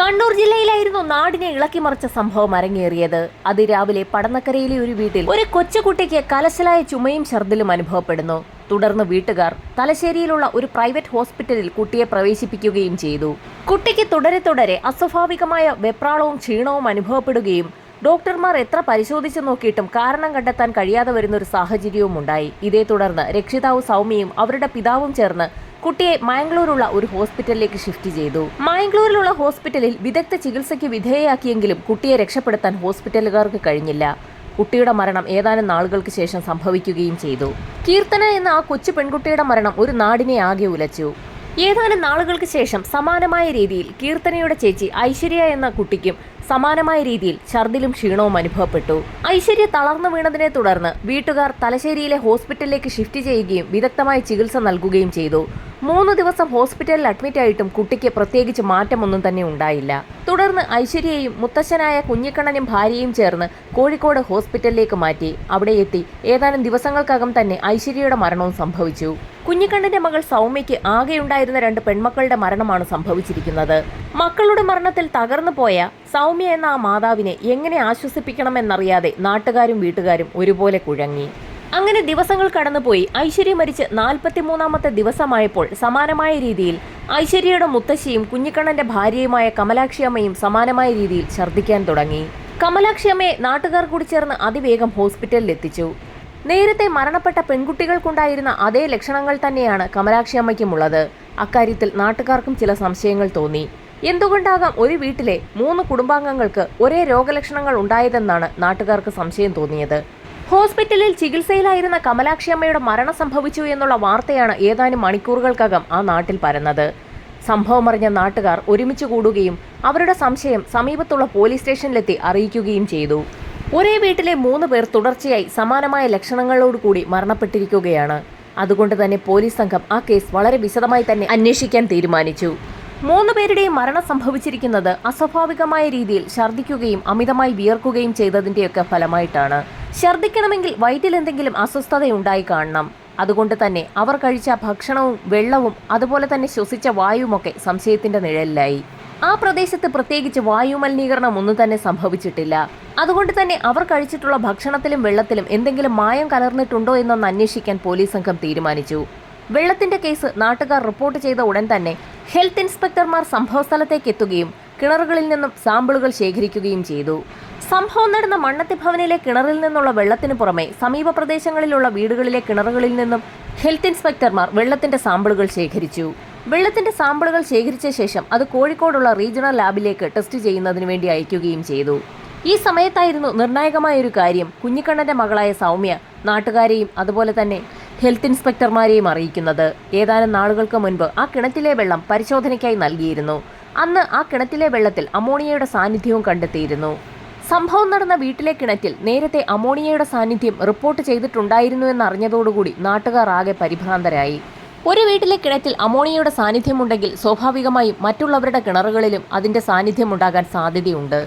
കണ്ണൂർ ജില്ലയിലായിരുന്നു നാടിനെ ഇളക്കിമറിച്ച സംഭവം അരങ്ങേറിയത്. അതിരാവിലെ പടന്നക്കരയിലെ ഒരു വീട്ടിൽ ഒരു കൊച്ചുകുട്ടിക്ക് കലശലായ ചുമയും ഛർദിലും അനുഭവപ്പെടുന്നു. തുടർന്ന് വീട്ടുകാർ തലശ്ശേരിയിലുള്ള ഒരു പ്രൈവറ്റ് ഹോസ്പിറ്റലിൽ കുട്ടിയെ പ്രവേശിപ്പിക്കുകയും ചെയ്തു. കുട്ടിക്ക് തുടരെ അസ്വാഭാവികമായ വെപ്രാളവും ക്ഷീണവും അനുഭവപ്പെടുകയും ഡോക്ടർമാർ എത്ര പരിശോധിച്ചു നോക്കിയിട്ടും കാരണം കണ്ടെത്താൻ കഴിയാതെ വരുന്നൊരു സാഹചര്യവും ഉണ്ടായി. ഇതേ തുടർന്ന് രക്ഷിതാവ് സൗമ്യയും അവരുടെ പിതാവും ചേർന്ന് കുട്ടിയെ മംഗളൂരുള്ള ഒരു ഹോസ്പിറ്റലിലേക്ക് ഷിഫ്റ്റ് ചെയ്തു. മംഗളൂരിലുള്ള ഹോസ്പിറ്റലിൽ വിദഗ്ധ ചികിത്സയ്ക്ക് വിധേയയാക്കിയെങ്കിലും കുട്ടിയെ രക്ഷപ്പെടുത്താൻ ഹോസ്പിറ്റലുകാർക്ക് കഴിഞ്ഞില്ല. കുട്ടിയുടെ മരണം ഏതാനും നാളുകൾക്ക് ശേഷം സംഭവിക്കുകയും ചെയ്തു. കീർത്തന എന്ന ആ കൊച്ചു പെൺകുട്ടിയുടെ മരണം ഒരു നാടിനെ ആകെ ഉലച്ചു. ഏതാനും നാളുകൾക്ക് ശേഷം സമാനമായ രീതിയിൽ കീർത്തനയുടെ ചേച്ചി ഐശ്വര്യ എന്ന കുട്ടിക്കും സമാനമായ രീതിയിൽ ഛർദിലും ക്ഷീണവും അനുഭവപ്പെട്ടു. ഐശ്വര്യ തളർന്നു വീണതിനെ തുടർന്ന് വീട്ടുകാർ തലശ്ശേരിയിലെ ഹോസ്പിറ്റലിലേക്ക് ഷിഫ്റ്റ് ചെയ്യുകയും വിദഗ്ധമായ ചികിത്സ നൽകുകയും ചെയ്തു. 3 ദിവസം ഹോസ്പിറ്റലിൽ അഡ്മിറ്റ് ആയിട്ടും കുട്ടിക്ക് പ്രത്യേകിച്ച് മാറ്റമൊന്നും തന്നെ ഉണ്ടായില്ല. തുടർന്ന് ഐശ്വര്യയും മുത്തശ്ശനായ കുഞ്ഞിക്കണ്ണനും ഭാര്യയും ചേർന്ന് കോഴിക്കോട് ഹോസ്പിറ്റലിലേക്ക് മാറ്റി. അവിടെ എത്തി ഏതാനും ദിവസങ്ങൾക്കകം തന്നെ ഐശ്വര്യയുടെ മരണവും സംഭവിച്ചു. കുഞ്ഞിക്കണ്ണന്റെ മകൾ സൗമ്യയ്ക്ക് ആകെയുണ്ടായിരുന്ന 2 പെൺമക്കളുടെ മരണമാണ് സംഭവിച്ചിരിക്കുന്നത്. മക്കളുടെ മരണത്തിൽ തകർന്നു പോയ സൗമ്യ എന്ന ആ മാതാവിനെ എങ്ങനെ ആശ്വസിപ്പിക്കണമെന്നറിയാതെ നാട്ടുകാരും വീട്ടുകാരും ഒരുപോലെ കുഴങ്ങി. അങ്ങനെ ദിവസങ്ങൾ കടന്നുപോയി. ഐശ്വര്യ മരിച്ച് 43ാമത്തെ ദിവസമായപ്പോൾ സമാനമായ രീതിയിൽ ഐശ്വര്യയുടെ മുത്തശ്ശിയും കുഞ്ഞിക്കണ്ണന്റെ ഭാര്യയുമായ കമലാക്ഷിയമ്മയും സമാനമായ രീതിയിൽ ഛർദ്ദിക്കാൻ തുടങ്ങി. കമലാക്ഷിയമ്മയെ നാട്ടുകാർ കൂടി ചേർന്ന് അതിവേഗം ഹോസ്പിറ്റലിൽ എത്തിച്ചു. നേരത്തെ മരണപ്പെട്ട പെൺകുട്ടികൾക്കുണ്ടായിരുന്ന അതേ ലക്ഷണങ്ങൾ തന്നെയാണ് കമലാക്ഷിയമ്മയ്ക്കുമുള്ളത്. അക്കാര്യത്തിൽ നാട്ടുകാർക്കും ചില സംശയങ്ങൾ തോന്നി. എന്തുകൊണ്ടാകാം ഒരു വീട്ടിലെ 3 കുടുംബാംഗങ്ങൾക്ക് ഒരേ രോഗലക്ഷണങ്ങൾ ഉണ്ടായതെന്നാണ് നാട്ടുകാർക്ക് സംശയം തോന്നിയത്. ഹോസ്പിറ്റലിൽ ചികിത്സയിലായിരുന്ന കമലാക്ഷിയമ്മയുടെ മരണം സംഭവിച്ചു എന്നുള്ള വാർത്തയാണ് ഏതാനും മണിക്കൂറുകൾക്കകം ആ നാട്ടിൽ പരന്നത്. സംഭവമറിഞ്ഞ നാട്ടുകാർ ഒരുമിച്ച് കൂടുകയും അവരുടെ സംശയം സമീപത്തുള്ള പോലീസ് സ്റ്റേഷനിലെത്തി അറിയിക്കുകയും ചെയ്തു. ഒരേ വീട്ടിലെ 3 പേർ തുടർച്ചയായി സമാനമായ ലക്ഷണങ്ങളോടുകൂടി മരണപ്പെട്ടിരിക്കുകയാണ്. അതുകൊണ്ട് തന്നെ പോലീസ് സംഘം ആ കേസ് വളരെ വിശദമായി തന്നെ അന്വേഷിക്കാൻ തീരുമാനിച്ചു. 3 പേരുടെയും മരണം സംഭവിച്ചിരിക്കുന്നത് അസ്വാഭാവികമായ രീതിയിൽ ഛർദ്ദിക്കുകയും അമിതമായി വിയർക്കുകയും ചെയ്തതിന്റെയൊക്കെ ഫലമായിട്ടാണ്. ഛർദ്ദിക്കണമെങ്കിൽ വയറ്റിൽ എന്തെങ്കിലും അസ്വസ്ഥതയുണ്ടായി കാണണം. അതുകൊണ്ട് തന്നെ അവർ കഴിച്ച ഭക്ഷണവും വെള്ളവും അതുപോലെ തന്നെ ശ്വസിച്ച വായുവുമൊക്കെ സംശയത്തിന്റെ നിഴലിലായി. ആ പ്രദേശത്ത് പ്രത്യേകിച്ച് വായു മലിനീകരണം ഒന്നും തന്നെ സംഭവിച്ചിട്ടില്ല. അതുകൊണ്ട് തന്നെ അവർ കഴിച്ചിട്ടുള്ള ഭക്ഷണത്തിലും വെള്ളത്തിലും എന്തെങ്കിലും മായം കലർന്നിട്ടുണ്ടോ എന്നൊന്ന് അന്വേഷിക്കാൻ പോലീസ് സംഘം തീരുമാനിച്ചു. വെള്ളത്തിന്റെ കേസ് നാട്ടുകാർ റിപ്പോർട്ട് ചെയ്ത ഉടൻ തന്നെ ഹെൽത്ത് ഇൻസ്പെക്ടർമാർ സംഭവസ്ഥലത്തേക്ക് എത്തുകയും കിണറുകളിൽ നിന്നും സാമ്പിളുകൾ ശേഖരിക്കുകയും ചെയ്തു. സംഭവം നടന്ന മണ്ണത്തി ഭവനിലെ കിണറിൽ നിന്നുള്ള വെള്ളത്തിനു പുറമെ സമീപ പ്രദേശങ്ങളിലുള്ള വീടുകളിലെ കിണറുകളിൽ നിന്നും ഹെൽത്ത് ഇൻസ്പെക്ടർമാർ വെള്ളത്തിന്റെ സാമ്പിളുകൾ ശേഖരിച്ചു. വെള്ളത്തിന്റെ സാമ്പിളുകൾ ശേഖരിച്ച ശേഷം അത് കോഴിക്കോടുള്ള റീജിയണൽ ലാബിലേക്ക് ടെസ്റ്റ് ചെയ്യുന്നതിന് വേണ്ടി അയക്കുകയും ചെയ്തു. ഈ സമയത്തായിരുന്നു നിർണായകമായ ഒരു കാര്യം കുഞ്ഞിക്കണ്ണന്റെ മകളായ സൗമ്യ നാട്ടുകാരെയും അതുപോലെ തന്നെ ഹെൽത്ത് ഇൻസ്പെക്ടർമാരെയും അറിയിക്കുന്നത്. ഏതാനും നാളുകൾക്ക് മുൻപ് ആ കിണറ്റിലെ വെള്ളം പരിശോധനയ്ക്കായി നൽകിയിരുന്നു. അന്ന് ആ കിണറ്റിലെ വെള്ളത്തിൽ അമോണിയയുടെ സാന്നിധ്യവും കണ്ടെത്തിയിരുന്നു. സംഭവം നടന്ന വീട്ടിലെ കിണറ്റിൽ നേരത്തെ അമോണിയയുടെ സാന്നിധ്യം റിപ്പോർട്ട് ചെയ്തിട്ടുണ്ടായിരുന്നു എന്നറിഞ്ഞതോടുകൂടി നാട്ടുകാർ ആകെ പരിഭ്രാന്തരായി. ഒരു വീട്ടിലെ കിണറ്റിൽ അമോണിയയുടെ സാന്നിധ്യമുണ്ടെങ്കിൽ സ്വാഭാവികമായും മറ്റുള്ളവരുടെ കിണറുകളിലും അതിന്റെ സാന്നിധ്യമുണ്ടാകാൻ സാധ്യതയുണ്ട്.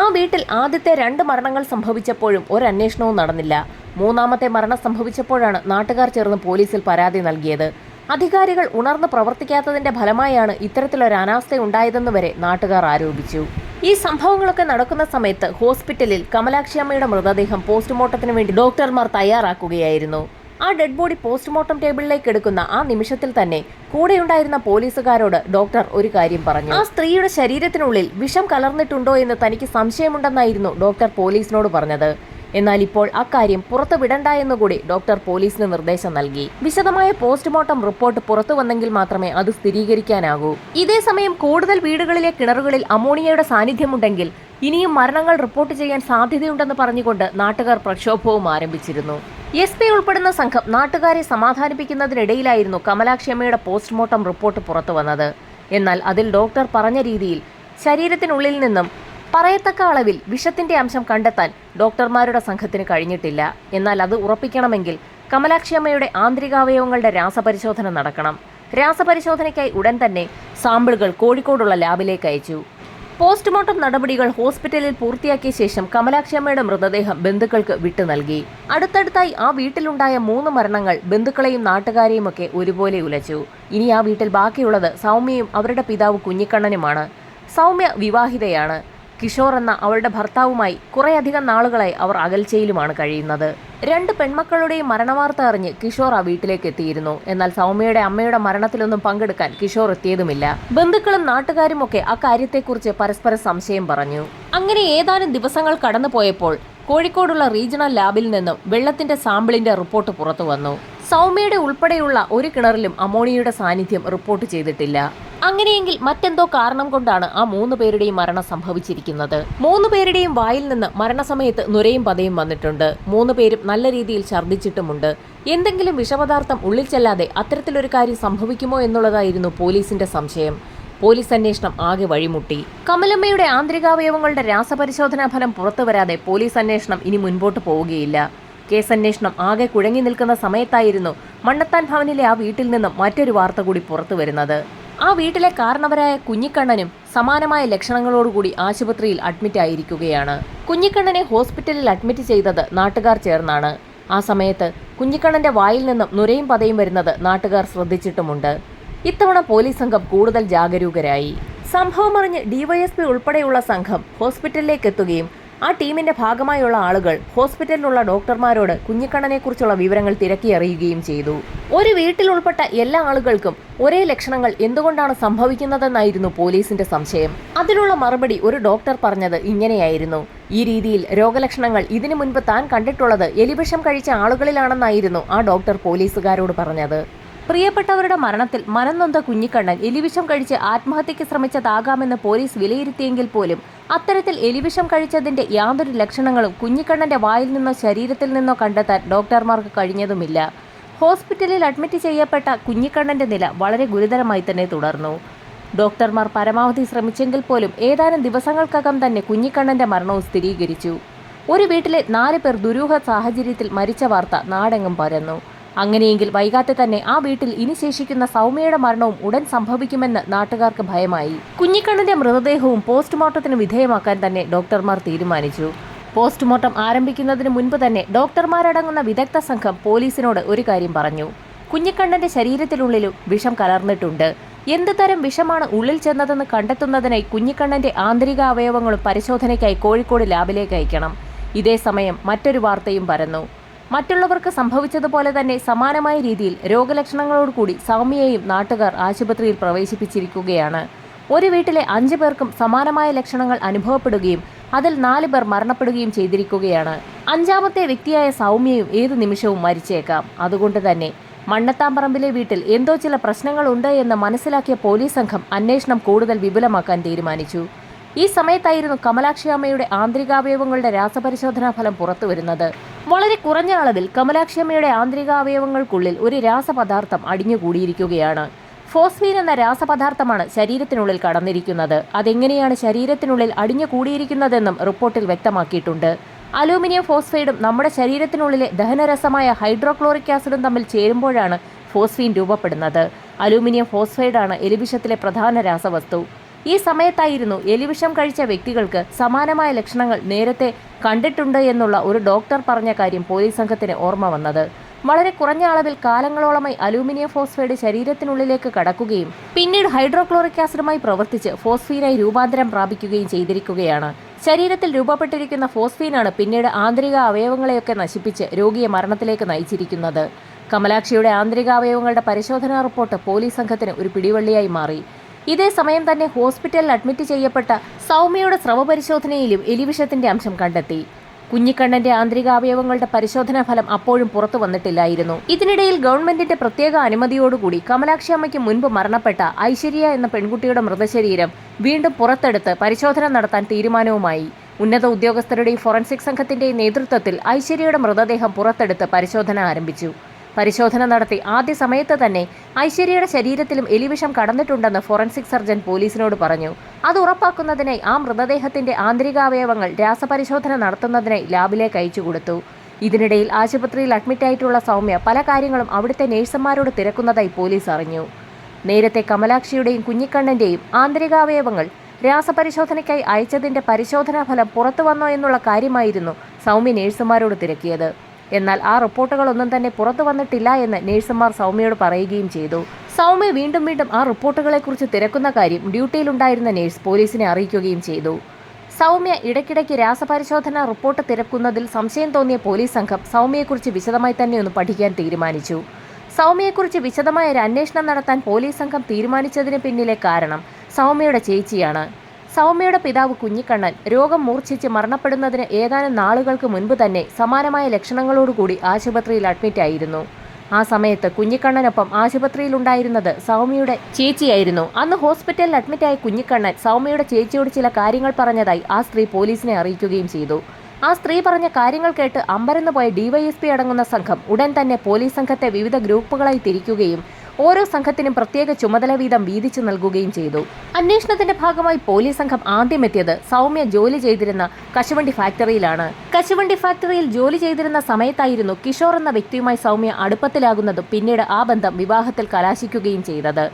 ആ വീട്ടിൽ ആദ്യത്തെ 2 മരണങ്ങൾ സംഭവിച്ചപ്പോഴും ഒരു അന്വേഷണവും നടന്നില്ല. 3ാമത്തെ മരണം സംഭവിച്ചപ്പോഴാണ് നാട്ടുകാർ ചേർന്ന് പോലീസിൽ പരാതി നൽകിയത്. അധികാരികൾ ഉണർന്ന് പ്രവർത്തിക്കാത്തതിന്റെ ഫലമായാണ് ഇത്തരത്തിലൊരു അനാസ്ഥ ഉണ്ടായതെന്ന് വരെ നാട്ടുകാർ ആരോപിച്ചു. ഈ സംഭവങ്ങളൊക്കെ നടക്കുന്ന സമയത്ത് ഹോസ്പിറ്റലിൽ കമലാക്ഷിയമ്മയുടെ മൃതദേഹം പോസ്റ്റ്മോർട്ടത്തിന് വേണ്ടി ഡോക്ടർമാർ തയ്യാറാക്കുകയായിരുന്നു. ആ ഡെഡ് ബോഡി പോസ്റ്റ്മോർട്ടം ടേബിളിലേക്ക് എടുക്കുന്ന ആ നിമിഷത്തിൽ തന്നെ കൂടെയുണ്ടായിരുന്ന പോലീസുകാരോട് ഡോക്ടർ ഒരു കാര്യം പറഞ്ഞു. ആ സ്ത്രീയുടെ ശരീരത്തിനുള്ളിൽ വിഷം കലർന്നിട്ടുണ്ടോ എന്ന് തനിക്ക് സംശയമുണ്ടെന്നായിരുന്നു ഡോക്ടർ പോലീസിനോട് പറഞ്ഞത്. എന്നാൽ ഇപ്പോൾ അക്കാര്യം പുറത്തു വിടണ്ട എന്നുകൂടി ഡോക്ടർ പോലീസിന് നിർദ്ദേശം നൽകി. വിശദമായ പോസ്റ്റ്മോർട്ടം റിപ്പോർട്ട് പുറത്തു വന്നെങ്കിൽ മാത്രമേ അത് സ്ഥിരീകരിക്കാനാകൂ. ഇതേസമയം കൂടുതൽ വീടുകളിലെ കിണറുകളിൽ അമോണിയയുടെ സാന്നിധ്യമുണ്ടെങ്കിൽ ഇനിയും മരണങ്ങൾ റിപ്പോർട്ട് ചെയ്യാൻ സാധ്യതയുണ്ടെന്ന് പറഞ്ഞുകൊണ്ട് നാട്ടുകാർ പ്രക്ഷോഭവും ആരംഭിച്ചിരുന്നു. SP ഉൾപ്പെടുന്ന സംഘം നാട്ടുകാരെ സമാധാനിപ്പിക്കുന്നതിനിടയിലായിരുന്നു കമലാക്ഷിയമ്മയുടെ പോസ്റ്റ്മോർട്ടം റിപ്പോർട്ട് പുറത്തു വന്നത്. എന്നാൽ അതിൽ ഡോക്ടർ പറഞ്ഞ രീതിയിൽ ശരീരത്തിനുള്ളിൽ നിന്നും പറയത്തക്ക അളവിൽ വിഷത്തിന്റെ അംശം കണ്ടെത്താൻ ഡോക്ടർമാരുടെ സംഘത്തിന് കഴിഞ്ഞിട്ടില്ല. എന്നാൽ അത് ഉറപ്പിക്കണമെങ്കിൽ കമലാക്ഷിയമ്മയുടെ ആന്തരികാവയവങ്ങളുടെ രാസപരിശോധന നടക്കണം. രാസപരിശോധനയ്ക്കായി ഉടൻ തന്നെ സാമ്പിളുകൾ കോഴിക്കോടുള്ള ലാബിലേക്ക് അയച്ചു. പോസ്റ്റ്മോർട്ടം നടപടികൾ ഹോസ്പിറ്റലിൽ പൂർത്തിയാക്കിയ ശേഷം കമലാക്ഷിയമ്മയുടെ മൃതദേഹം ബന്ധുക്കൾക്ക് വിട്ടു നൽകി. അടുത്തടുത്തായി ആ വീട്ടിലുണ്ടായ 3 മരണങ്ങൾ ബന്ധുക്കളെയും നാട്ടുകാരെയുമൊക്കെ ഒരുപോലെ ഉലച്ചു. ഇനി ആ വീട്ടിൽ ബാക്കിയുള്ളത് സൗമ്യയും അവരുടെ പിതാവ് കുഞ്ഞിക്കണ്ണനുമാണ്. സൗമ്യ വിവാഹിതയാണ്. കിഷോർ എന്ന അവളുടെ ഭർത്താവുമായി കുറേയധികം നാളുകളായി അവർ അകൽച്ചയിലുമാണ് കഴിയുന്നത്. 2 പെൺമക്കളുടെയും മരണവാർത്ത അറിഞ്ഞ് കിഷോർ ആ വീട്ടിലേക്ക് എത്തിയിരുന്നു. എന്നാൽ സൗമ്യയുടെ അമ്മയുടെ മരണത്തിലൊന്നും പങ്കെടുക്കാൻ കിഷോർ എത്തിയതുമില്ല. ബന്ധുക്കളും നാട്ടുകാരും ഒക്കെ അക്കാര്യത്തെക്കുറിച്ച് പരസ്പരം സംശയം പറഞ്ഞു. അങ്ങനെ ഏതാനും ദിവസങ്ങൾ കടന്നുപോയപ്പോൾ കോഴിക്കോടുള്ള റീജിയണൽ ലാബിൽ നിന്നും വെള്ളത്തിന്റെ സാമ്പിളിന്റെ റിപ്പോർട്ട് പുറത്തു വന്നു. സൗമ്യയുടെ ഉൾപ്പെടെയുള്ള ഒരു കിണറിലും അമോണിയയുടെ സാന്നിധ്യം റിപ്പോർട്ട് ചെയ്തിട്ടില്ല. അങ്ങനെയെങ്കിൽ മറ്റെന്തോ കാരണം കൊണ്ടാണ് ആ 3 പേരുടെയും മരണം സംഭവിച്ചിരിക്കുന്നത്. 3 പേരുടെയും വായിൽ നിന്ന് മരണസമയത്ത് നുരയും പതയും വന്നിട്ടുണ്ട്. 3 പേരും നല്ല രീതിയിൽ ഛർദ്ദിച്ചിട്ടുമുണ്ട്. എന്തെങ്കിലും വിഷപദാർത്ഥം ഉള്ളിൽ ചെല്ലാതെ അത്തരത്തിലൊരു കാര്യം സംഭവിക്കുമോ എന്നുള്ളതായിരുന്നു പോലീസിന്റെ സംശയം. പോലീസ് അന്വേഷണം ആകെ വഴിമുട്ടി. കമലമ്മയുടെ ആന്തരികാവയവങ്ങളുടെ രാസപരിശോധനാ ഫലം പുറത്തുവരാതെ പോലീസ് അന്വേഷണം ഇനി മുൻപോട്ട് പോവുകയില്ല. കേസന്വേഷണം ആകെ കുഴങ്ങി നിൽക്കുന്ന സമയത്തായിരുന്നു മണ്ണത്താൻ ഭവനിലെ ആ വീട്ടിൽ നിന്നും മറ്റൊരു വാർത്ത കൂടി പുറത്തു വരുന്നത്. ആ വീട്ടിലെ കാരണവരായ കുഞ്ഞിക്കണ്ണനും സമാനമായ ലക്ഷണങ്ങളോടുകൂടി ആശുപത്രിയിൽ അഡ്മിറ്റ് ആയിരിക്കുകയാണ്. കുഞ്ഞിക്കണ്ണനെ ഹോസ്പിറ്റലിൽ അഡ്മിറ്റ് ചെയ്തത് നാട്ടുകാർ ചേർന്നാണ്. ആ സമയത്ത് കുഞ്ഞിക്കണ്ണന്റെ വായിൽ നിന്നും നുരയും പതയും വരുന്നത് നാട്ടുകാർ ശ്രദ്ധിച്ചിട്ടുമുണ്ട്. ഇത്തവണ പോലീസ് സംഘം കൂടുതൽ ജാഗരൂകരായി. സംഭവമറിഞ്ഞ് ഡിവൈഎസ്പി ഉൾപ്പെടെയുള്ള സംഘം ഹോസ്പിറ്റലിലേക്ക് എത്തുകയും ആ ടീമിന്റെ ഭാഗമായുള്ള ആളുകൾ ഹോസ്പിറ്റലിലുള്ള ഡോക്ടർമാരോട് കുഞ്ഞിക്കണ്ണനെക്കുറിച്ചുള്ള വിവരങ്ങൾ തിരക്കിയറിയുകയും ചെയ്തു. ഒരു വീട്ടിൽ ഉൾപ്പെട്ട എല്ലാ ആളുകൾക്കും ഒരേ ലക്ഷണങ്ങൾ എന്തുകൊണ്ടാണ് സംഭവിക്കുന്നതെന്നായിരുന്നു പോലീസിന്റെ സംശയം. അതിനുള്ള മറുപടി ഒരു ഡോക്ടർ പറഞ്ഞത് ഇങ്ങനെയായിരുന്നു: ഈ രീതിയിൽ രോഗലക്ഷണങ്ങൾ ഇതിനു മുൻപ് താൻ കണ്ടിട്ടുള്ളത് എലിവിഷം കഴിച്ച ആളുകളിലാണെന്നായിരുന്നു ആ ഡോക്ടർ പോലീസുകാരോട് പറഞ്ഞത്. പ്രിയപ്പെട്ടവരുടെ മരണത്തിൽ മനംനൊന്ത കുഞ്ഞിക്കണ്ണൻ എലിവിഷം കഴിച്ച് ആത്മഹത്യയ്ക്ക് ശ്രമിച്ചതാകാമെന്ന് പോലീസ് വിലയിരുത്തിയെങ്കിൽ പോലും അത്തരത്തിൽ എലിവിഷം കഴിച്ചതിന്റെ യാതൊരു ലക്ഷണങ്ങളും കുഞ്ഞിക്കണ്ണന്റെ വായിൽ നിന്നോ ശരീരത്തിൽ നിന്നോ കണ്ടെത്താൻ ഡോക്ടർമാർക്ക് കഴിഞ്ഞതുമില്ല. ഹോസ്പിറ്റലിൽ അഡ്മിറ്റ് ചെയ്യപ്പെട്ട കുഞ്ഞിക്കണ്ണന്റെ നില വളരെ ഗുരുതരമായി തന്നെ തുടർന്നു. ഡോക്ടർമാർ പരമാവധി ശ്രമിച്ചെങ്കിൽ പോലും ഏതാനും ദിവസങ്ങൾക്കകം തന്നെ കുഞ്ഞിക്കണ്ണന്റെ മരണവും സ്ഥിരീകരിച്ചു. ഒരു വീട്ടിലെ 4 പേർ ദുരൂഹ സാഹചര്യത്തിൽ മരിച്ച വാർത്ത നാടെങ്ങും പരന്നു. അങ്ങനെയെങ്കിൽ വൈകാതെ തന്നെ ആ വീട്ടിൽ ഇനി ശേഷിക്കുന്ന സൗമ്യയുടെ മരണവും ഉടൻ സംഭവിക്കുമെന്ന് നാട്ടുകാർക്ക് ഭയമായി. കുഞ്ഞിക്കണ്ണന്റെ മൃതദേഹവും പോസ്റ്റ്മോർട്ടത്തിന് വിധേയമാക്കാൻ തന്നെ ഡോക്ടർമാർ തീരുമാനിച്ചു. പോസ്റ്റ്മോർട്ടം ആരംഭിക്കുന്നതിന് മുൻപ് തന്നെ ഡോക്ടർമാരടങ്ങുന്ന വിദഗ്ധ സംഘം പോലീസിനോട് ഒരു കാര്യം പറഞ്ഞു: കുഞ്ഞിക്കണ്ണന്റെ ശരീരത്തിനുള്ളിലും വിഷം കലർന്നിട്ടുണ്ട്. എന്ത് തരം വിഷമാണ് ഉള്ളിൽ ചെന്നതെന്ന് കണ്ടെത്തുന്നതിനായി കുഞ്ഞിക്കണ്ണന്റെ ആന്തരിക അവയവങ്ങളും പരിശോധനയ്ക്കായി കോഴിക്കോട് ലാബിലേക്ക് അയക്കണം. ഇതേ സമയം മറ്റൊരു വാർത്തയും പരന്നു. മറ്റുള്ളവർക്ക് സംഭവിച്ചതുപോലെ തന്നെ സമാനമായ രീതിയിൽ രോഗലക്ഷണങ്ങളോടുകൂടി സൗമ്യയെയും നാട്ടുകാർ ആശുപത്രിയിൽ പ്രവേശിപ്പിച്ചിരിക്കുകയാണ്. ഒരു വീട്ടിലെ 5 പേർക്കും സമാനമായ ലക്ഷണങ്ങൾ അനുഭവപ്പെടുകയും അതിൽ 4 പേർ മരണപ്പെടുകയും ചെയ്തിരിക്കുകയാണ്. 5ാമത്തെ വ്യക്തിയായ സൗമ്യയും ഏതു നിമിഷവും മരിച്ചേക്കാം. അതുകൊണ്ട് തന്നെ മണ്ണത്താംപറമ്പിലെ വീട്ടിൽ എന്തോ ചില പ്രശ്നങ്ങളുണ്ട് എന്ന് മനസ്സിലാക്കിയ പോലീസ് സംഘം അന്വേഷണം കൂടുതൽ വിപുലമാക്കാൻ തീരുമാനിച്ചു. ഈ സമയത്തായിരുന്നു കമലാക്ഷി അമ്മയുടെ ആന്തരികാവയവങ്ങളുടെ രാസപരിശോധനാ ഫലം പുറത്തുവരുന്നത്. വളരെ കുറഞ്ഞ അളവിൽ കമലാക്ഷി അമ്മയുടെ ആന്തരികാവയവങ്ങൾക്കുള്ളിൽ ഒരു രാസപദാർത്ഥം അടിഞ്ഞുകൂടിയിരിക്കുകയാണ്. ഫോസ്ഫീൻ എന്ന രാസപദാർത്ഥമാണ് ശരീരത്തിനുള്ളിൽ കടന്നിരിക്കുന്നത്. അതെങ്ങനെയാണ് ശരീരത്തിനുള്ളിൽ അടിഞ്ഞുകൂടിയിരിക്കുന്നതെന്നും റിപ്പോർട്ടിൽ വ്യക്തമാക്കിയിട്ടുണ്ട്. അലൂമിനിയം ഫോസ്ഫൈഡും നമ്മുടെ ശരീരത്തിനുള്ളിലെ ദഹനരസമായ ഹൈഡ്രോക്ലോറിക് ആസിഡും തമ്മിൽ ചേരുമ്പോഴാണ് ഫോസ്ഫീൻ രൂപപ്പെടുന്നത്. അലൂമിനിയം ഫോസ്ഫൈഡാണ് എലിവിഷത്തിലെ പ്രധാന രാസവസ്തു. ഈ സമയത്തായിരുന്നു എലിവിഷം കഴിച്ച വ്യക്തികൾക്ക് സമാനമായ ലക്ഷണങ്ങൾ നേരത്തെ കണ്ടിട്ടുണ്ട് എന്നുള്ള ഒരു ഡോക്ടർ പറഞ്ഞ കാര്യം പോലീസ് സംഘത്തിന് ഓർമ്മ വന്നത്. വളരെ കുറഞ്ഞ അളവിൽ കാലങ്ങളോളമായി അലൂമിനിയം ഫോസ്ഫൈഡ് ശരീരത്തിനുള്ളിലേക്ക് കടക്കുകയും പിന്നീട് ഹൈഡ്രോക്ലോറിക് ആസിഡുമായി പ്രവർത്തിച്ച് ഫോസ്ഫീനായി രൂപാന്തരം പ്രാപിക്കുകയും ചെയ്തിരിക്കുകയാണ്. ശരീരത്തിൽ രൂപപ്പെട്ടിരിക്കുന്ന ഫോസ്ഫീനാണ് പിന്നീട് ആന്തരിക അവയവങ്ങളെയൊക്കെ നശിപ്പിച്ച് രോഗിയെ മരണത്തിലേക്ക് നയിച്ചിരിക്കുന്നത്. കമലാക്ഷിയുടെ ആന്തരികാവയവങ്ങളുടെ പരിശോധനാ റിപ്പോർട്ട് പോലീസ് സംഘത്തിന് ഒരു പിടിവള്ളിയായി മാറി. ഇതേ സമയം തന്നെ ഹോസ്പിറ്റലിൽ അഡ്മിറ്റ് ചെയ്യപ്പെട്ട സൗമ്യയുടെ സ്രവപരിശോധനയിലും എലിവിഷത്തിന്റെ അംശം കണ്ടെത്തി. കുഞ്ഞിക്കണ്ണന്റെ ആന്തരികാവയവങ്ങളുടെ പരിശോധനാ ഫലം അപ്പോഴും പുറത്തു വന്നിട്ടില്ലായിരുന്നു. ഇതിനിടയിൽ ഗവൺമെന്റിന്റെ പ്രത്യേക അനുമതിയോടുകൂടി കമലാക്ഷി അമ്മയ്ക്ക് മുൻപ് മരണപ്പെട്ട ഐശ്വര്യ എന്ന പെൺകുട്ടിയുടെ മൃതശരീരം വീണ്ടും പുറത്തെടുത്ത് പരിശോധന നടത്താൻ തീരുമാനവുമായി. ഉന്നത ഉദ്യോഗസ്ഥരുടെയും ഫോറൻസിക് സംഘത്തിന്റെയും നേതൃത്വത്തിൽ ഐശ്വര്യയുടെ മൃതദേഹം പുറത്തെടുത്ത് പരിശോധന ആരംഭിച്ചു. പരിശോധന നടത്തി ആദ്യ സമയത്ത് തന്നെ ഐശ്വര്യയുടെ ശരീരത്തിലും എലിവിഷം കടന്നിട്ടുണ്ടെന്ന് ഫോറൻസിക് സർജൻ പോലീസിനോട് പറഞ്ഞു. അത് ഉറപ്പാക്കുന്നതിനായി ആ മൃതദേഹത്തിന്റെ ആന്തരികാവയവങ്ങൾ രാസപരിശോധന നടത്തുന്നതിനായി ലാബിലേക്ക് അയച്ചുകൊടുത്തു. ഇതിനിടയിൽ ആശുപത്രിയിൽ അഡ്മിറ്റായിട്ടുള്ള സൗമ്യ പല കാര്യങ്ങളും അവിടുത്തെ നേഴ്സുമാരോട് തിരക്കുന്നതായി പോലീസ് അറിഞ്ഞു. നേരത്തെ കമലാക്ഷിയുടെയും കുഞ്ഞിക്കണ്ണന്റെയും ആന്തരികാവയവങ്ങൾ രാസപരിശോധനയ്ക്കായി അയച്ചതിന്റെ പരിശോധനാ ഫലം പുറത്തു വന്നോ എന്നുള്ള കാര്യമായിരുന്നു സൗമ്യ നേഴ്സുമാരോട് തിരക്കിയത്. എന്നാൽ ആ റിപ്പോർട്ടുകളൊന്നും തന്നെ പുറത്തു വന്നിട്ടില്ല എന്ന് നഴ്സുമാർ സൗമ്യയോട് പറയുകയും ചെയ്തു. സൗമ്യ വീണ്ടും ആ റിപ്പോർട്ടുകളെക്കുറിച്ച് തിരക്കുന്ന കാര്യം ഡ്യൂട്ടിയിലുണ്ടായിരുന്ന നഴ്സ് പോലീസിനെ അറിയിക്കുകയും ചെയ്തു. സൗമ്യ ഇടയ്ക്കിടയ്ക്ക് രാസപരിശോധന റിപ്പോർട്ട് തിരക്കുന്നതിൽ സംശയം തോന്നിയ പോലീസ് സംഘം സൗമ്യയെക്കുറിച്ച് വിശദമായി തന്നെ ഒന്ന് പഠിക്കാൻ തീരുമാനിച്ചു. സൗമ്യയെക്കുറിച്ച് വിശദമായ ഒരു അന്വേഷണം നടത്താൻ പോലീസ് സംഘം തീരുമാനിച്ചതിന് പിന്നിലെ കാരണം സൗമ്യയുടെ ചേച്ചിയാണ്. സൗമ്യയുടെ പിതാവ് കുഞ്ഞിക്കണ്ണൻ രോഗം മൂർച്ഛിച്ച് മരണപ്പെടുന്നതിന് ഏതാനും നാളുകൾക്ക് മുൻപ് തന്നെ സമാനമായ ലക്ഷണങ്ങളോടുകൂടി ആശുപത്രിയിൽ അഡ്മിറ്റായിരുന്നു. ആ സമയത്ത് കുഞ്ഞിക്കണ്ണനൊപ്പം ആശുപത്രിയിലുണ്ടായിരുന്നത് സൗമ്യയുടെ ചേച്ചിയായിരുന്നു. അന്ന് ഹോസ്പിറ്റലിൽ അഡ്മിറ്റായ കുഞ്ഞിക്കണ്ണൻ സൗമ്യയുടെ ചേച്ചിയോട് ചില കാര്യങ്ങൾ പറഞ്ഞതായി ആ സ്ത്രീ പോലീസിനെ അറിയിക്കുകയും ചെയ്തു. ആ സ്ത്രീ പറഞ്ഞ കാര്യങ്ങൾ കേട്ട് അമ്പരന്ന് പോയ ഡിവൈഎസ്പി അടങ്ങുന്ന സംഘം ഉടൻ തന്നെ പോലീസ് സംഘത്തെ വിവിധ ഗ്രൂപ്പുകളായി തിരിക്കുകയും ഓരോ സംഘത്തിനും പ്രത്യേക ചുമതല വീതം വീതിച്ചു നൽകുകയും ചെയ്തു. അന്വേഷണത്തിന്റെ ഭാഗമായി പോലീസ് സംഘം ആദ്യം എത്തിയത് സൗമ്യ ജോലി ചെയ്തിരുന്ന കശുവണ്ടി ഫാക്ടറിയിലാണ്. കശുവണ്ടി ഫാക്ടറിയിൽ ജോലി ചെയ്തിരുന്ന സമയത്തായിരുന്നു കിഷോർ എന്ന വ്യക്തിയുമായി സൗമ്യ അടുപ്പത്തിലാകുന്നതും പിന്നീട് ആ ബന്ധം വിവാഹത്തിൽ കലാശിക്കുകയും ചെയ്തത്.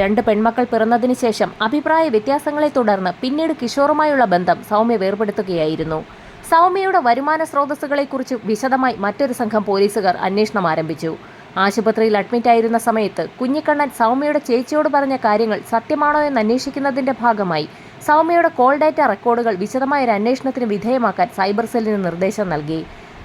2 പെൺമക്കൾ പിറന്നതിന് ശേഷം അഭിപ്രായ വ്യത്യാസങ്ങളെ തുടർന്ന് പിന്നീട് കിഷോറുമായുള്ള ബന്ധം സൗമ്യ വേർപെടുത്തുകയായിരുന്നു. സൗമ്യയുടെ വരുമാന സ്രോതസ്സുകളെക്കുറിച്ച് വിശദമായി മറ്റൊരു സംഘം പോലീസുകാർ അന്വേഷണം ആരംഭിച്ചു. ആശുപത്രിയിൽ അഡ്മിറ്റായിരുന്ന സമയത്ത് കുഞ്ഞിക്കണ്ണൻ സൗമ്യയുടെ ചേച്ചിയോട് പറഞ്ഞ കാര്യങ്ങൾ സത്യമാണോ എന്ന് അന്വേഷിക്കുന്നതിന്റെ ഭാഗമായി സൗമ്യയുടെ കോൾ ഡാറ്റ റെക്കോർഡുകൾ വിശദമായ ഒരു അന്വേഷണത്തിന് വിധേയമാക്കാൻ സൈബർ സെല്ലിന് നിർദ്ദേശം നൽകി.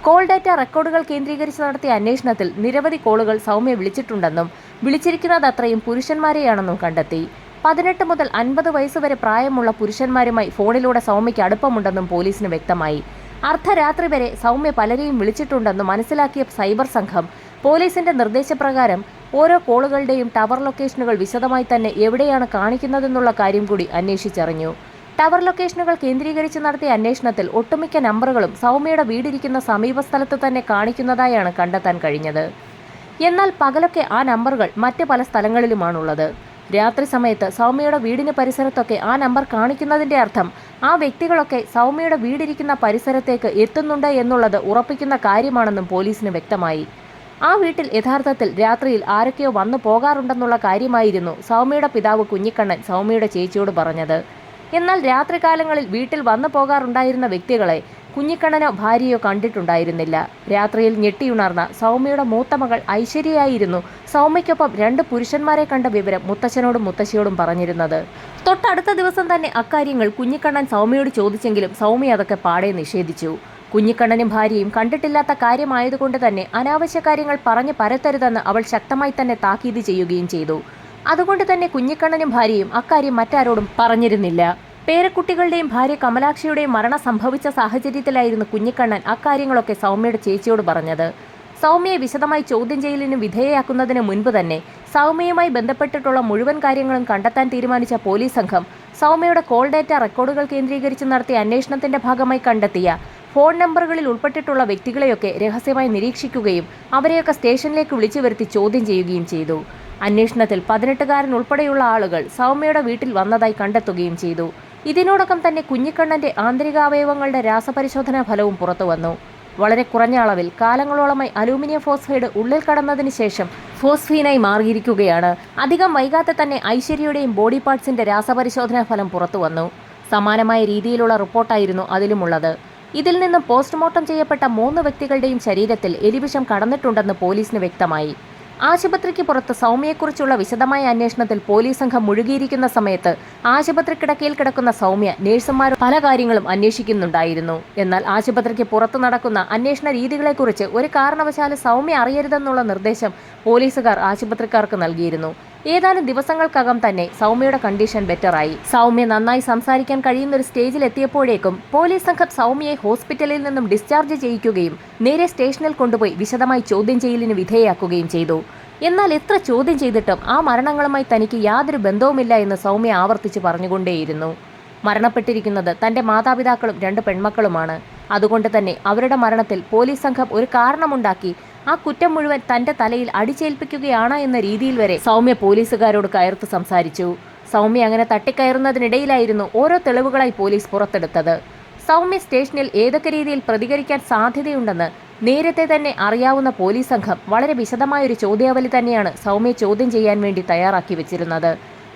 കോൾ ഡാറ്റ റെക്കോർഡുകൾ കേന്ദ്രീകരിച്ച് നടത്തിയ അന്വേഷണത്തിൽ നിരവധി കോളുകൾ സൗമ്യ വിളിച്ചിട്ടുണ്ടെന്നും വിളിച്ചിരിക്കുന്നത് അത്രയും പുരുഷന്മാരെയാണെന്നും കണ്ടെത്തി. 18 മുതൽ 50 വയസ്സുവരെ പ്രായമുള്ള പുരുഷന്മാരുമായി ഫോണിലൂടെ സൗമ്യയ്ക്ക് അടുപ്പമുണ്ടെന്നും പോലീസിന് വ്യക്തമായി. അർദ്ധരാത്രി വരെ സൗമ്യ പലരെയും വിളിച്ചിട്ടുണ്ടെന്ന് മനസ്സിലാക്കിയ സൈബർ സംഘം പോലീസിന്റെ നിർദ്ദേശപ്രകാരം ഓരോ കോളുകളുടെയും ടവർ ലൊക്കേഷനുകൾ വിശദമായി തന്നെ എവിടെയാണ് കാണിക്കുന്നതെന്നുള്ള കാര്യം കൂടി അന്വേഷിച്ചറിഞ്ഞു. ടവർ ലൊക്കേഷനുകൾ കേന്ദ്രീകരിച്ച് നടത്തിയ അന്വേഷണത്തിൽ ഒട്ടുമിക്ക നമ്പറുകളും സൗമ്യയുടെ വീടിരിക്കുന്ന സമീപ സ്ഥലത്ത് തന്നെ കാണിക്കുന്നതായാണ് കണ്ടെത്താൻ കഴിഞ്ഞത്. എന്നാൽ പകലൊക്കെ ആ നമ്പറുകൾ മറ്റ് പല സ്ഥലങ്ങളിലുമാണുള്ളത്. രാത്രി സമയത്ത് സൗമ്യയുടെ വീടിന് പരിസരത്തൊക്കെ ആ നമ്പർ കാണിക്കുന്നതിന്റെ അർത്ഥം ആ വ്യക്തികളൊക്കെ സൗമ്യയുടെ വീടിരിക്കുന്ന പരിസരത്തേക്ക് എത്തുന്നുണ്ട് എന്നുള്ളത് ഉറപ്പിക്കുന്ന കാര്യമാണെന്നും പോലീസിന് വ്യക്തമായി. ആ വീട്ടിൽ യഥാർത്ഥത്തിൽ രാത്രിയിൽ ആരൊക്കെയോ വന്നു പോകാറുണ്ടെന്നുള്ള കാര്യമായിരുന്നു സൗമ്യയുടെ പിതാവ് കുഞ്ഞിക്കണ്ണൻ സൗമ്യയുടെ ചേച്ചിയോട് പറഞ്ഞത്. എന്നാൽ രാത്രികാലങ്ങളിൽ വീട്ടിൽ വന്നു പോകാറുണ്ടായിരുന്ന വ്യക്തികളെ കുഞ്ഞിക്കണ്ണനോ ഭാര്യയോ കണ്ടിട്ടുണ്ടായിരുന്നില്ല. രാത്രിയിൽ ഞെട്ടിയുണർന്ന സൗമ്യയുടെ മൂത്ത മകൾ ഐശ്വര്യയായിരുന്നു സൗമ്യയ്ക്കൊപ്പം 2 പുരുഷന്മാരെ കണ്ട വിവരം മുത്തച്ഛനോടും മുത്തശ്ശിയോടും പറഞ്ഞിരുന്നത്. തൊട്ടടുത്ത ദിവസം തന്നെ അക്കാര്യങ്ങൾ കുഞ്ഞിക്കണ്ണൻ സൗമ്യയോട് ചോദിച്ചെങ്കിലും സൗമ്യ അതൊക്കെ പാടെ നിഷേധിച്ചു. കുഞ്ഞിക്കണ്ണനും ഭാര്യയും കണ്ടിട്ടില്ലാത്ത കാര്യമായതുകൊണ്ട് തന്നെ അനാവശ്യ കാര്യങ്ങൾ പറഞ്ഞു പരത്തരുതെന്ന് അവൾ ശക്തമായി തന്നെ താക്കീത് ചെയ്യുകയും ചെയ്തു. അതുകൊണ്ട് തന്നെ കുഞ്ഞിക്കണ്ണനും ഭാര്യയും അക്കാര്യം മറ്റാരോടും പറഞ്ഞിരുന്നില്ല. പേരക്കുട്ടികളുടെയും ഭാര്യ കമലാക്ഷിയുടെയും മരണം സംഭവിച്ച സാഹചര്യത്തിലായിരുന്നു കുഞ്ഞിക്കണ്ണൻ അക്കാര്യങ്ങളൊക്കെ സൗമ്യയുടെ ചേച്ചിയോട് പറഞ്ഞത്. സൗമ്യയെ വിശദമായി ചോദ്യം ചെയ്യലിന് വിധേയയാക്കുന്നതിന് മുൻപ് തന്നെ സൗമ്യയുമായി ബന്ധപ്പെട്ടിട്ടുള്ള മുഴുവൻ കാര്യങ്ങളും കണ്ടെത്താൻ തീരുമാനിച്ച പോലീസ് സംഘം സൗമ്യയുടെ കോൾ ഡാറ്റ റെക്കോർഡുകൾ കേന്ദ്രീകരിച്ച് നടത്തിയ അന്വേഷണത്തിന്റെ ഭാഗമായി കണ്ടെത്തിയ ഫോൺ നമ്പറുകളിൽ ഉൾപ്പെട്ടിട്ടുള്ള വ്യക്തികളെയൊക്കെ രഹസ്യമായി നിരീക്ഷിക്കുകയും അവരെയൊക്കെ സ്റ്റേഷനിലേക്ക് വിളിച്ചു വരുത്തി ചോദ്യം ചെയ്യുകയും ചെയ്തു. അന്വേഷണത്തിൽ 18കാരൻ ഉൾപ്പെടെയുള്ള ആളുകൾ സൗമ്യയുടെ വീട്ടിൽ വന്നതായി കണ്ടെത്തുകയും ചെയ്തു. ഇതിനോടൊപ്പം തന്നെ കുഞ്ഞിക്കണ്ണന്റെ ആന്തരികാവയവങ്ങളുടെ രാസപരിശോധനാ ഫലവും പുറത്തുവന്നു. വളരെ കുറഞ്ഞ അളവിൽ കാലങ്ങളോളമായി അലൂമിനിയം ഫോസ്ഫൈഡ് ഉള്ളിൽ കടന്നതിന് ശേഷം ഫോസ്ഫീനായി മാറിയിരിക്കുകയാണ്. അധികം വൈകാതെ തന്നെ ഐശ്വര്യയുടെയും ബോഡി പാർട്സിന്റെ രാസപരിശോധനാ ഫലം പുറത്തുവന്നു. സമാനമായ രീതിയിലുള്ള റിപ്പോർട്ടായിരുന്നു അതിലുമുള്ളത്. ഇതിൽ നിന്നും പോസ്റ്റ്മോർട്ടം ചെയ്യപ്പെട്ട 3 വ്യക്തികളുടെയും ശരീരത്തിൽ എലിവിഷം കടന്നിട്ടുണ്ടെന്ന് പോലീസിന് വ്യക്തമായി. ആശുപത്രിക്ക് പുറത്ത് സൗമ്യയെക്കുറിച്ചുള്ള വിശദമായ അന്വേഷണത്തിൽ പോലീസ് സംഘം മുഴുകിയിരിക്കുന്ന സമയത്ത് ആശുപത്രി കിടക്കയിൽ കിടക്കുന്ന സൗമ്യ നേഴ്സുമാർ പല കാര്യങ്ങളും അന്വേഷിക്കുന്നുണ്ടായിരുന്നു. എന്നാൽ ആശുപത്രിക്ക് പുറത്ത് നടക്കുന്ന അന്വേഷണ രീതികളെക്കുറിച്ച് ഒരു കാരണവശാലും സൗമ്യ അറിയരുതെന്നുള്ള നിർദ്ദേശം പോലീസുകാർ ആശുപത്രിക്കാർക്ക് നൽകിയിരുന്നു. ഏതാനും ദിവസങ്ങൾക്കകം തന്നെ സൗമ്യയുടെ കണ്ടീഷൻ ബെറ്ററായി. സൗമ്യ നന്നായി സംസാരിക്കാൻ കഴിയുന്ന ഒരു സ്റ്റേജിൽ എത്തിയപ്പോഴേക്കും പോലീസ് സംഘം സൗമ്യയെ ഹോസ്പിറ്റലിൽ നിന്നും ഡിസ്ചാർജ് ചെയ്യിക്കുകയും നേരെ സ്റ്റേഷനിൽ കൊണ്ടുപോയി വിശദമായി ചോദ്യം ചെയ്യലിന് വിധേയയാക്കുകയും ചെയ്തു. എന്നാൽ എത്ര ചോദ്യം ചെയ്തിട്ടും ആ മരണങ്ങളുമായി തനിക്ക് യാതൊരു ബന്ധവുമില്ല എന്ന് സൗമ്യ ആവർത്തിച്ച് പറഞ്ഞുകൊണ്ടേയിരുന്നു. മരണപ്പെട്ടിരിക്കുന്നത് തന്റെ മാതാപിതാക്കളും 2 പെൺമക്കളുമാണ്. അതുകൊണ്ട് തന്നെ അവരുടെ മരണത്തിൽ പോലീസ് സംഘം ഒരു കാരണമുണ്ടാക്കി ആ കുറ്റം മുഴുവൻ തന്റെ തലയിൽ അടിച്ചേൽപ്പിക്കുകയാണ് എന്ന രീതിയിൽ വരെ സൗമ്യ പോലീസുകാരോട് കയർത്ത് സംസാരിച്ചു. സൗമ്യ അങ്ങനെ തട്ടിക്കയറുന്നതിനിടയിലായിരുന്നു ഓരോ തെളിവുകളായി പോലീസ് പുറത്തെടുത്തത്. സൗമ്യ സ്റ്റേഷനിൽ ഏതൊക്കെ രീതിയിൽ പ്രതികരിക്കാൻ സാധ്യതയുണ്ടെന്ന് നേരത്തെ തന്നെ അറിയാവുന്ന പോലീസ് സംഘം വളരെ വിശദമായൊരു ചോദ്യാവലി തന്നെയാണ് സൗമ്യയെ ചോദ്യം ചെയ്യാൻ വേണ്ടി തയ്യാറാക്കി വെച്ചിരുന്നത്.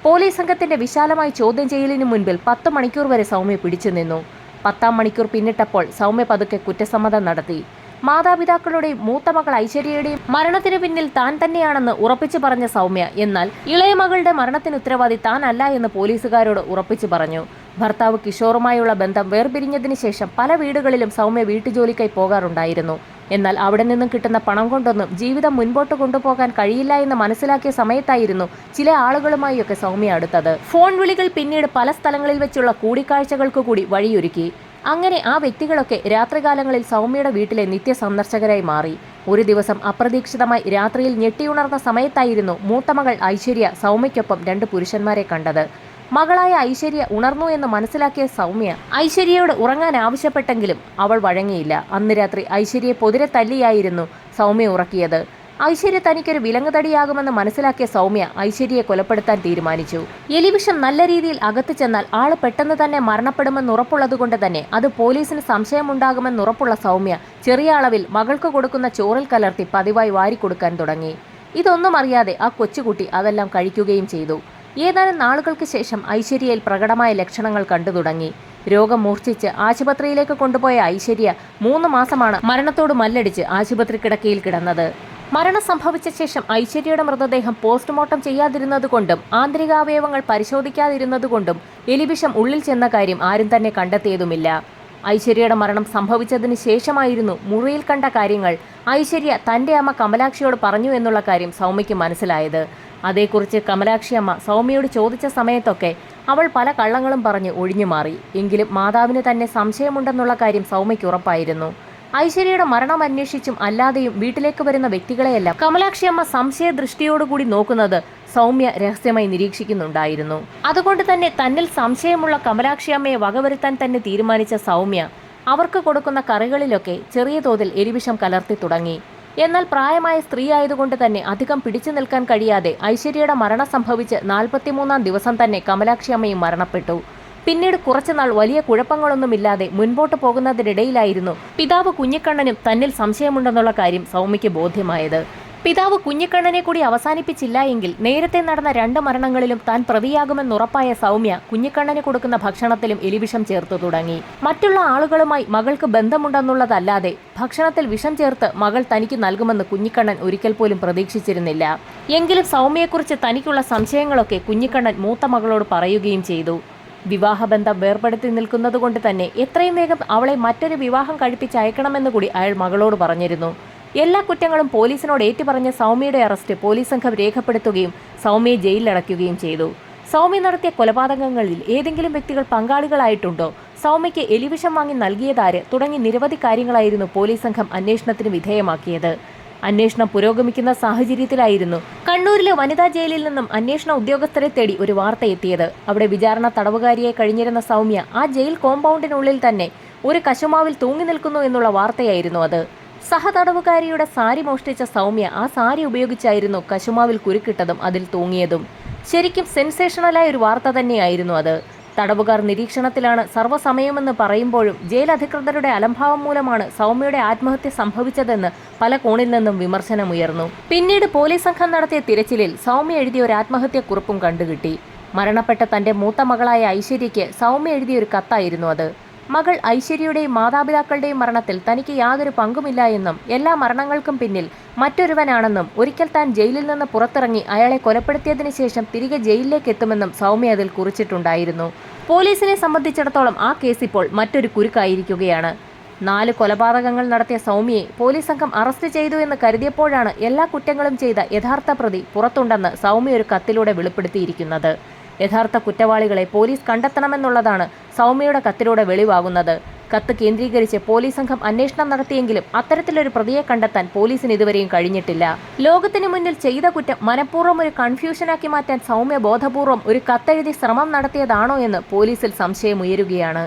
പോലീസ് സംഘത്തിന്റെ വിശാലമായ ചോദ്യം ചെയ്യലിന് മുൻപിൽ 10 മണിക്കൂർ വരെ സൗമ്യ പിടിച്ചു നിന്നു. 10ാം മണിക്കൂർ പിന്നിട്ടപ്പോൾ സൗമ്യ പതുക്കെ കുറ്റസമ്മതം നടത്തി. മാതാപിതാക്കളുടെയും മൂത്ത മകൾ ഐശ്വര്യയുടെയും മരണത്തിനു പിന്നിൽ താൻ തന്നെയാണെന്ന് ഉറപ്പിച്ചു പറഞ്ഞ സൗമ്യ എന്നാൽ ഇളയ മകളുടെ മരണത്തിന് ഉത്തരവാദി താനല്ല എന്ന് പോലീസുകാരോട് ഉറപ്പിച്ചു പറഞ്ഞു. ഭർത്താവ് കിഷോറുമായുള്ള ബന്ധം വേർപിരിഞ്ഞതിനു ശേഷം പല വീടുകളിലും സൗമ്യ വീട്ടുജോലിക്കായി പോകാറുണ്ടായിരുന്നു. എന്നാൽ അവിടെ നിന്നും കിട്ടുന്ന പണം കൊണ്ടൊന്നും ജീവിതം മുൻപോട്ട് കൊണ്ടുപോകാൻ കഴിയില്ല എന്ന് മനസ്സിലാക്കിയ സമയത്തായിരുന്നു ചില ആളുകളുമായൊക്കെ സൗമ്യ അടുത്തത്. ഫോൺ വിളികൾ പിന്നീട് പല സ്ഥലങ്ങളിൽ വെച്ചുള്ള കൂടിക്കാഴ്ചകൾക്ക് കൂടി വഴിയൊരുക്കി. അങ്ങനെ ആ വ്യക്തികളൊക്കെ രാത്രികാലങ്ങളിൽ സൗമ്യയുടെ വീട്ടിലെ നിത്യ സന്ദർശകരായി മാറി. ഒരു ദിവസം അപ്രതീക്ഷിതമായി രാത്രിയിൽ ഞെട്ടിയുണർന്ന സമയത്തായിരുന്നു മൂത്ത മകൾ ഐശ്വര്യ സൗമ്യയ്ക്കൊപ്പം 2 പുരുഷന്മാരെ കണ്ടത്. മകളായ ഐശ്വര്യ ഉണർന്നു എന്ന് മനസ്സിലാക്കിയ സൗമ്യ ഐശ്വര്യയോട് ഉറങ്ങാൻ ആവശ്യപ്പെട്ടെങ്കിലും അവൾ വഴങ്ങിയില്ല. അന്ന് രാത്രി ഐശ്വര്യയെ പൊതിരെ തല്ലിയായിരുന്നു സൗമ്യ ഉറക്കിയത്. ഐശ്വര്യ തനിക്കൊരു വിലങ്ങുതടിയാകുമെന്ന് മനസ്സിലാക്കിയ സൗമ്യ ഐശ്വര്യയെ കൊലപ്പെടുത്താൻ തീരുമാനിച്ചു. എലിവിഷം നല്ല രീതിയിൽ അകത്തു ചെന്നാൽ ആള് പെട്ടെന്ന് തന്നെ മരണപ്പെടുമെന്നുറപ്പുള്ളതുകൊണ്ട് തന്നെ അത് പോലീസിന് സംശയമുണ്ടാകുമെന്നുറപ്പുള്ള സൗമ്യ ചെറിയ അളവിൽ മകൾക്ക് കൊടുക്കുന്ന ചോറിൽ കലർത്തി പതിവായി വാരിക്കൊടുക്കാൻ തുടങ്ങി. ഇതൊന്നും അറിയാതെ ആ കൊച്ചുകുട്ടി അതെല്ലാം കഴിക്കുകയും ചെയ്തു. ഏതാനും നാളുകൾക്ക് ശേഷം ഐശ്വര്യയിൽ പ്രകടമായ ലക്ഷണങ്ങൾ കണ്ടു തുടങ്ങി. രോഗം മൂർച്ഛിച്ച് ആശുപത്രിയിലേക്ക് കൊണ്ടുപോയ ഐശ്വര്യ 3 മാസമാണ് മരണത്തോട് മല്ലടിച്ച് ആശുപത്രി കിടക്കയിൽ കിടന്നത്. മരണം സംഭവിച്ച ശേഷം ഐശ്വര്യയുടെ മൃതദേഹം പോസ്റ്റ്മോർട്ടം ചെയ്യാതിരുന്നതുകൊണ്ടും ആന്തരികാവയവങ്ങൾ പരിശോധിക്കാതിരുന്നതുകൊണ്ടും എലിവിഷം ഉള്ളിൽ ചെന്ന കാര്യം ആരും തന്നെ കണ്ടെത്തിയതുമില്ല. ഐശ്വര്യയുടെ മരണം സംഭവിച്ചതിന് ശേഷമായിരുന്നു മുറിയിൽ കണ്ട കാര്യങ്ങൾ ഐശ്വര്യ തന്റെ അമ്മ കമലാക്ഷിയോട് പറഞ്ഞു എന്നുള്ള കാര്യം സൗമ്യയ്ക്ക് മനസ്സിലായത്. അതേക്കുറിച്ച് കമലാക്ഷി അമ്മ സൗമ്യയോട് ചോദിച്ച സമയത്തൊക്കെ അവൾ പല കള്ളങ്ങളും പറഞ്ഞ് ഒഴിഞ്ഞു മാറി. എങ്കിലും മാതാവിന് തന്നെ സംശയമുണ്ടെന്നുള്ള കാര്യം സൗമ്യയ്ക്ക് ഉറപ്പായിരുന്നു. ഐശ്വര്യയുടെ മരണം അന്വേഷിച്ചും അല്ലാതെയും വീട്ടിലേക്ക് വരുന്ന വ്യക്തികളെയെല്ലാം കമലാക്ഷി അമ്മ സംശയദൃഷ്ടിയോടുകൂടി നോക്കുന്നത് സൗമ്യ രഹസ്യമായി നിരീക്ഷിക്കുന്നുണ്ടായിരുന്നു. അതുകൊണ്ട് തന്നെ തന്നിൽ സംശയമുള്ള കമലാക്ഷി അമ്മയെ വകവരുത്താൻ തന്നെ തീരുമാനിച്ച സൗമ്യ അവർക്ക് കൊടുക്കുന്ന കറികളിലൊക്കെ ചെറിയ തോതിൽ എരിവിഷം കലർത്തി തുടങ്ങി. എന്നാൽ പ്രായമായ സ്ത്രീ ആയതുകൊണ്ട് തന്നെ അധികം പിടിച്ചു നിൽക്കാൻ കഴിയാതെ ഐശ്വര്യയുടെ മരണം സംഭവിച്ച് 43-ാം ദിവസം തന്നെ കമലാക്ഷി അമ്മയും മരണപ്പെട്ടു. പിന്നീട് കുറച്ചുനാൾ വലിയ കുഴപ്പങ്ങളൊന്നുമില്ലാതെ മുൻപോട്ട് പോകുന്നതിനിടയിലായിരുന്നു പിതാവ് കുഞ്ഞിക്കണ്ണനും തന്നിൽ സംശയമുണ്ടെന്നുള്ള കാര്യം സൗമ്യയ്ക്ക് ബോധ്യമായത്. പിതാവ് കുഞ്ഞിക്കണ്ണനെ കൂടി അവസാനിപ്പിച്ചില്ല എങ്കിൽ നേരത്തെ നടന്ന 2 മരണങ്ങളിലും താൻ പ്രതിയാകുമെന്നുറപ്പായ സൗമ്യ കുഞ്ഞിക്കണ്ണന് കൊടുക്കുന്ന ഭക്ഷണത്തിലും എലിവിഷം ചേർത്തു തുടങ്ങി. മറ്റുള്ള ആളുകളുമായി മകൾക്ക് ബന്ധമുണ്ടെന്നുള്ളതല്ലാതെ ഭക്ഷണത്തിൽ വിഷം ചേർത്ത് മകൾ തനിക്ക് നൽകുമെന്ന് കുഞ്ഞിക്കണ്ണൻ ഒരിക്കൽ പോലും പ്രതീക്ഷിച്ചിരുന്നില്ല. എങ്കിലും സൗമ്യയെക്കുറിച്ച് തനിക്കുള്ള സംശയങ്ങളൊക്കെ കുഞ്ഞിക്കണ്ണൻ മൂത്ത മകളോട് പറയുകയും ചെയ്തു. വിവാഹബന്ധം വേർപെടുത്തി നിൽക്കുന്നതുകൊണ്ട് തന്നെ എത്രയും വേഗം അവളെ മറ്റൊരു വിവാഹം കഴിപ്പിച്ചയക്കണമെന്ന് കൂടി അയാൾ മകളോട് പറഞ്ഞിരുന്നു. എല്ലാ കുറ്റങ്ങളും പോലീസിനോട് ഏറ്റുപറഞ്ഞ സൗമ്യയുടെ അറസ്റ്റ് പോലീസ് സംഘം രേഖപ്പെടുത്തുകയും സൗമ്യയെ ജയിലിലടയ്ക്കുകയും ചെയ്തു. സൗമ്യ നടത്തിയ കൊലപാതകങ്ങളിൽ ഏതെങ്കിലും വ്യക്തികൾ പങ്കാളികളായിട്ടുണ്ടോ, സൗമ്യയ്ക്ക് എലിവിഷം വാങ്ങി നൽകിയതാര് തുടങ്ങി നിരവധി കാര്യങ്ങളായിരുന്നു പോലീസ് സംഘം അന്വേഷണത്തിന് വിധേയമാക്കിയത്. അന്വേഷണം പുരോഗമിക്കുന്ന സാഹചര്യത്തിലായിരുന്നു കണ്ണൂരിലെ വനിതാ ജയിലിൽ നിന്നും അന്വേഷണ ഉദ്യോഗസ്ഥരെ തേടി ഒരു വാർത്ത എത്തിയത്. അവിടെ വിചാരണ തടവുകാരിയായി കഴിഞ്ഞിരുന്ന സൗമ്യ ആ ജയിൽ കോമ്പൗണ്ടിനുള്ളിൽ തന്നെ ഒരു കശുമാവിൽ തൂങ്ങി നിൽക്കുന്നു എന്നുള്ള വാർത്തയായിരുന്നു അത്. സഹതടവുകാരിയുടെ സാരി മോഷ്ടിച്ച സൗമ്യ ആ സാരി ഉപയോഗിച്ചായിരുന്നു കശുമാവിൽ കുരുക്കിട്ടതും അതിൽ തൂങ്ങിയതും. ശരിക്കും സെൻസേഷണലായ ഒരു വാർത്ത തന്നെയായിരുന്നു അത്. തടവുകാർ നിരീക്ഷണത്തിലാണ് സർവ്വസമയമെന്ന് പറയുമ്പോഴും ജയിൽ അധികൃതരുടെ അലംഭാവം മൂലമാണ് സൗമ്യയുടെ ആത്മഹത്യ സംഭവിച്ചതെന്ന് പല കോണിൽ നിന്നും വിമർശനമുയർന്നു. പിന്നീട് പോലീസ് സംഘം നടത്തിയ തിരച്ചിലിൽ സൗമ്യ എഴുതിയ ഒരു ആത്മഹത്യാക്കുറിപ്പും കണ്ടുകിട്ടി. മരണപ്പെട്ട തന്റെ മൂത്ത മകളായ ഐശ്വര്യയ്ക്ക് സൗമ്യ എഴുതിയൊരു കത്തായിരുന്നു അത്. മകൾ ഐശ്വര്യയുടെയും മാതാപിതാക്കളുടെയും മരണത്തിൽ തനിക്ക് യാതൊരു പങ്കുമില്ല എന്നും എല്ലാ മരണങ്ങൾക്കും പിന്നിൽ മറ്റൊരുവനാണെന്നും ഒരിക്കൽ താൻ ജയിലിൽ നിന്ന് പുറത്തിറങ്ങി അയാളെ കൊലപ്പെടുത്തിയതിനു ശേഷം തിരികെ ജയിലിലേക്ക് എത്തുമെന്നും സൗമ്യ അതിൽ കുറിച്ചിട്ടുണ്ടായിരുന്നു. പോലീസിനെ സംബന്ധിച്ചിടത്തോളം ആ കേസ് ഇപ്പോൾ മറ്റൊരു കുരുക്കായിരിക്കുകയാണ്. 4 കൊലപാതകങ്ങൾ നടത്തിയ സൗമ്യയെ പോലീസ് സംഘം അറസ്റ്റ് ചെയ്തു എന്ന് കരുതിയപ്പോഴാണ് എല്ലാ കുറ്റങ്ങളും ചെയ്ത യഥാർത്ഥ പ്രതി പുറത്തുണ്ടെന്ന് സൗമ്യ ഒരു കത്തിലൂടെ വെളിപ്പെടുത്തിയിരിക്കുന്നത്. യഥാർത്ഥ കുറ്റവാളികളെ പോലീസ് കണ്ടെത്തണമെന്നുള്ളതാണ് സൗമ്യയുടെ കത്തിലൂടെ വെളിവാകുന്നത്. കത്ത് കേന്ദ്രീകരിച്ച് പോലീസ് സംഘം അന്വേഷണം നടത്തിയെങ്കിലും അത്തരത്തിലൊരു പ്രതിയെ കണ്ടെത്താൻ പോലീസിന് ഇതുവരെയും കഴിഞ്ഞിട്ടില്ല. ലോകത്തിന് മുന്നിൽ ചെയ്ത കുറ്റം മനഃപൂർവ്വം ഒരു കൺഫ്യൂഷനാക്കി മാറ്റാൻ സൗമ്യ ബോധപൂർവം ഒരു കത്തെഴുതി ശ്രമം നടത്തിയതാണോ എന്ന് പോലീസിൽ സംശയമുയരുകയാണ്.